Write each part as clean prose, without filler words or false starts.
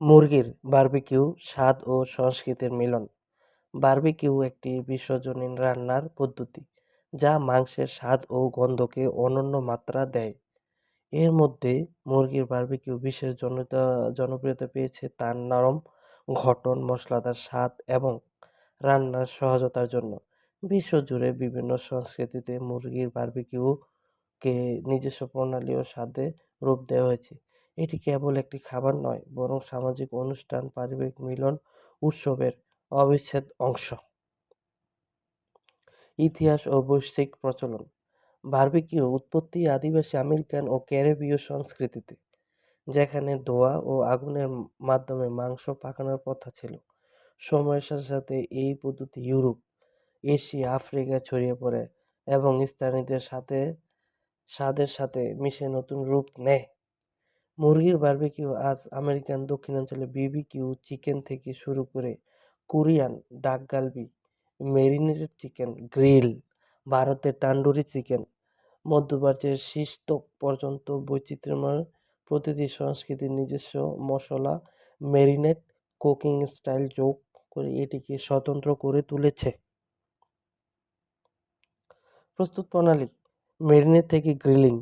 মুরগির বারবিকিউ স্বাদ ও সংস্কৃতির মিলন। বারবিকিউ একটি বিশ্বজনীন রান্নার পদ্ধতি যা মাংসের স্বাদ ও গন্ধকে অনন্য মাত্রা দেয়। এর মধ্যে মুরগির বারবিকিউ বিশেষ জনপ্রিয়তা পেয়েছে তার নরম গঠন, মশলাদার স্বাদ এবং রান্নার সহজতার জন্য। বিশ্বজুড়ে বিভিন্ন সংস্কৃতিতে মুরগির বারবিকিউকে নিজস্ব প্রণালী ও স্বাদে রূপ দেওয়া হয়েছে। এটি কেবল একটি খাবার নয়, বরং সামাজিক অনুষ্ঠান, পারিবারিক মিলন, উৎসবের অবিচ্ছেদ্য অংশ। ইতিহাস ও বৈশ্বিক প্রচলন। বারবিকিউ উৎপত্তি আদিবাসী আমেরিকান ও ক্যারিবীয় সংস্কৃতিতে, যেখানে ধোঁয়া ও আগুনের মাধ্যমে মাংস পাকানোর প্রথা ছিল। সময়ের সাথে সাথে এই পদ্ধতি ইউরোপ, এশিয়া, আফ্রিকায় ছড়িয়ে পড়ে এবং স্থানীয়দের স্বাদের সাথে মিশে নতুন রূপ নেয়। মুরগির বারবিকিউ আজ আমেরিকান দক্ষিণাঞ্চলে বিবিকিউ চিকেন থেকে শুরু করে কোরিয়ান ডাক গালবি, মেরিনেটেড চিকেন, গ্রিল, ভারতের তান্দুরি চিকেন, মধ্যপ্রাচ্যের শিশ তোক পর্যন্ত বৈচিত্র্যময়। প্রতিটি সংস্কৃতির নিজস্ব মশলা, মেরিনেট, কুকিং স্টাইল যোগ করে এটিকে স্বতন্ত্র করে তুলেছে। প্রস্তুত প্রণালী: মেরিনেট থেকে গ্রিলিং।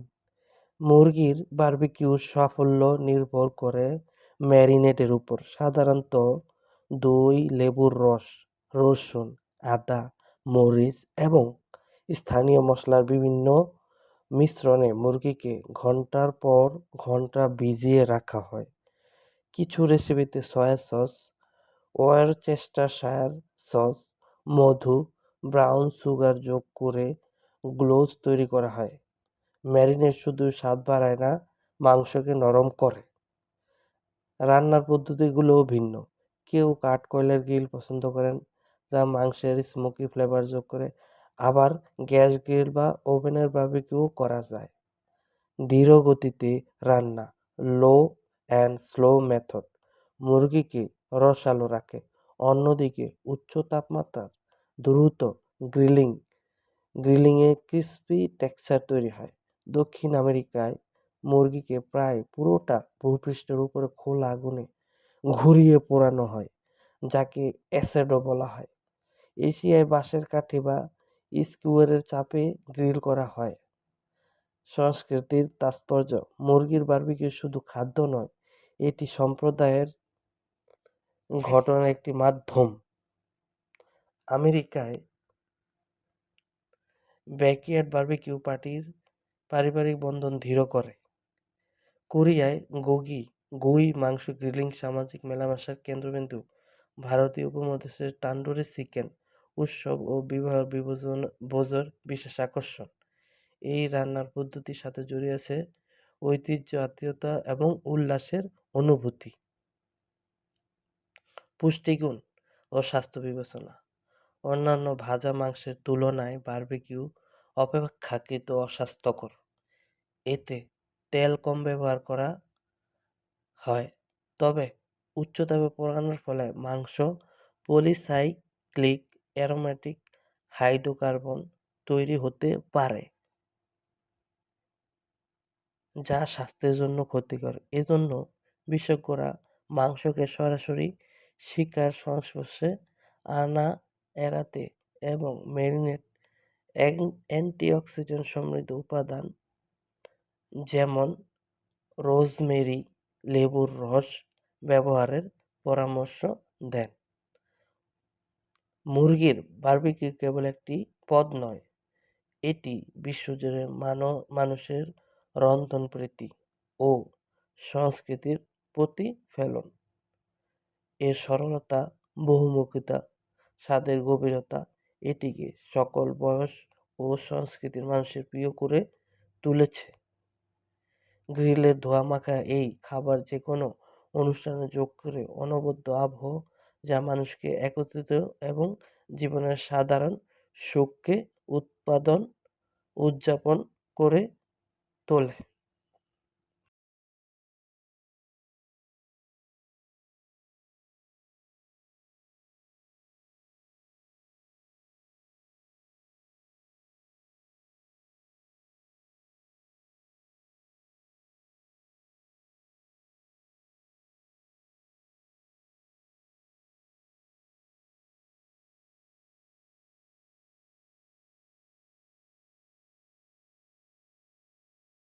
মুরগির বারবিকিউর সাফল্য নির্ভর করে ম্যারিনেটের উপর। সাধারণত দই, লেবুর রস, রসুন, আদা, মরিচ এবং স্থানীয় মশলার বিভিন্ন মিশ্রণে মুরগিকে ঘন্টার পর ঘন্টা ভিজিয়ে রাখা হয়। কিছু রেসিপিতে সয়া সস, ওয়ারচেস্টারশায়ার সস, মধু, ব্রাউন সুগার যোগ করে গ্লোজ তৈরি করা হয়। ম্যারিনেট শুধু স্বাদ বাড়ায় না, মাংসকে নরম করে। রান্নার পদ্ধতিগুলোও ভিন্ন। কেউ কাঠকয়লার গ্রিল পছন্দ করেন, যা মাংসের স্মোকি ফ্লেভার যোগ করে। আবার গ্যাস গ্রিল বা ওভেনের বারবিকিউ করা যায়। ধীর গতিতে রান্না, লো অ্যান্ড স্লো মেথড, মুরগিকে রসালো রাখে। অন্যদিকে উচ্চ তাপমাত্রার দ্রুত গ্রিলিংয়ে ক্রিস্পি টেক্সচার তৈরি হয়। দক্ষিণ আমেরিকায় মুরগিকে প্রায় পুরোটা ভূপৃষ্ঠের উপরে খোলা আগুনে ঘুরিয়ে পোড়ানো হয়, যাকে অ্যাসেডো বলা হয়। এশিয়ায় বাঁশের কাঠি বা স্কিউয়ারের চাপে গ্রিল করা হয়। সংস্কৃতির তাৎপর্য: মুরগির বারবিকিউ শুধু খাদ্য নয়, এটি সম্প্রদায়ের গঠনের একটি মাধ্যম। আমেরিকায় ব্যাকইয়ার্ড বারবিকিউ পার্টির পারিবারিক বন্ধন দৃঢ় করে। কোরিয়ায় গুই মাংস গ্রিলিং সামাজিক মেলামেশার কেন্দ্রবিন্দু। ভারতীয় উপমহাদেশের তান্দুরি চিকেন উৎসব ও বিবাহ ভোজের বিশেষ আকর্ষণ। এই রান্নার পদ্ধতির সাথে জড়িয়ে আছে ঐতিহ্য, আত্মীয়তা এবং উল্লাসের অনুভূতি। পুষ্টিগুণ ও স্বাস্থ্য বিবেচনা: অন্যান্য ভাজা মাংসের তুলনায় বারবিকিউ অপেক্ষাকৃত অস্বাস্থ্যকর। এতে তেল কম ব্যবহার করা হয়, তবে উচ্চ তাপে পোড়ানোর ফলে মাংস পলিসাইক্লিক অ্যারোমেটিক হাইড্রোকার্বন তৈরি হতে পারে, যা স্বাস্থ্যের জন্য ক্ষতিকর। এজন্য বিশেষজ্ঞরা মাংসকে সরাসরি শিকার সংস্পর্শে আনা এড়াতে এবং ম্যারিনেট, অ্যান্টিঅক্সিডেন্ট সমৃদ্ধ উপাদান যেমন রোজমেরি, লেবুর রস ব্যবহারের পরামর্শ দেন। মুরগির বারবিকিউ কেবল একটি পদ নয়, এটি বিশ্বজুড়ে মানুষের রন্ধনপ্রীতি ও সংস্কৃতির প্রতিফলন। এর সরলতা, বহুমুখিতা, স্বাদের গভীরতা এটিকে সকল বয়স ও সংস্কৃতির মানুষের প্রিয় করে তুলেছে। গ্রিলের ধোঁয়ামাখা এই খাবার যেকোনো অনুষ্ঠানে যোগ করে অনবদ্য আবহ, যা মানুষকে একত্রিত এবং জীবনের সাধারণ সুখকে উদ্যাপন করে তোলে।